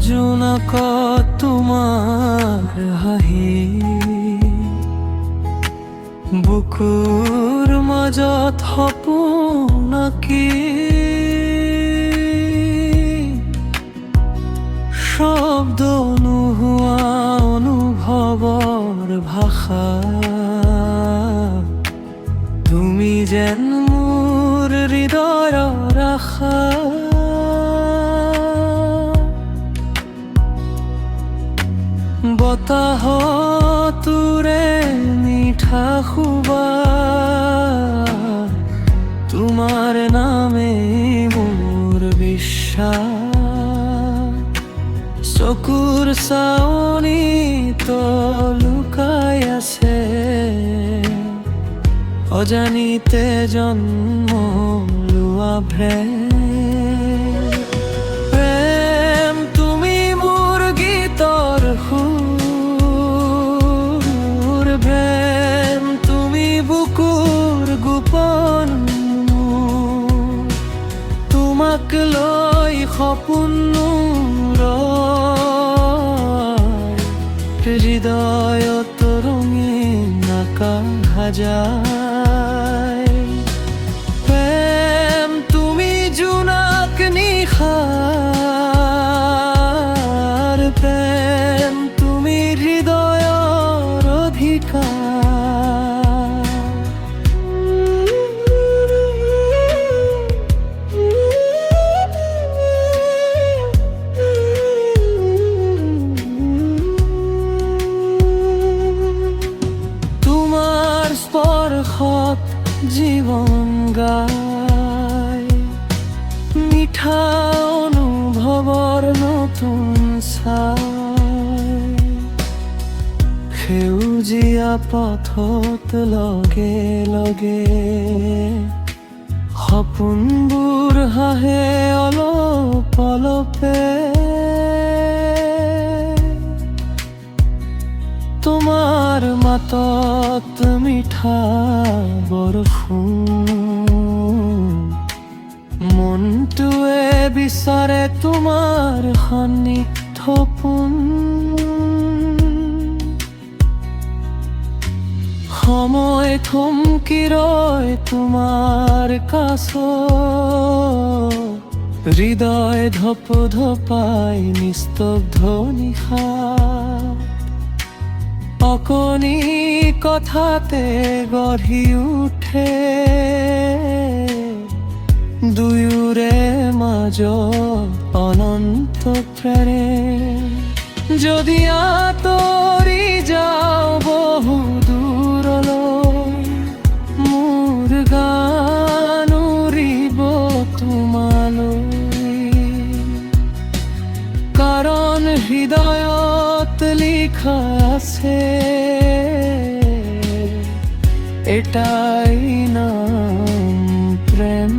জোনাক তোমাৰ হাঁহি বুকুৰ মাজত সপোন আঁকি শব্দ নোহোৱা অনুভৱৰ ভাষা তুমি যেন মোৰ হৃদয়ৰ আশা বতাহতোৰে মিঠা সুবাস তোমাৰ নামে মোৰ বিশ্বাস চকুৰ চাৱনিত লুকাই আছে অজানিতে জন্ম লোৱা প্ৰেম তুমি মোৰ গীতৰ সুৰ প্ৰেম তুমি বুকুৰ গোপন তোমাক লৈ সপোন হৃদয়ত ৰঙীন আকাশ যায় প্ৰেম তুমি জোনাক নিশাৰ প্ৰেম তুমি হৃদয়ৰ অধিকাৰ স্পৰ্শত জীৱন গায় মিঠা অনুভৱৰ নতুন চাই সেউজীয়া পথত লগে লগে সপোনবোৰ হাঁহে অলপ অলপে তোমাৰ মাতত মিঠা বৰষুণ মনটোৱে বিচাৰে তোমাৰ সান্নিধ্য পোন সময় থমকি ৰয় তোমাৰ কাষত হৃদয় ধপ ধপাই নিস্তব্ধ নিশা অকণি কথাতে গঢ়ি উঠে দুয়োৰে মাজত অনন্ত প্ৰেম যদি আঁতৰি যাওঁ বহু দূৰলৈ মোৰ গান উৰিব তোমালৈ কাৰণ হৃদয়ত লিখা আছে এটাই নাম প্রেম।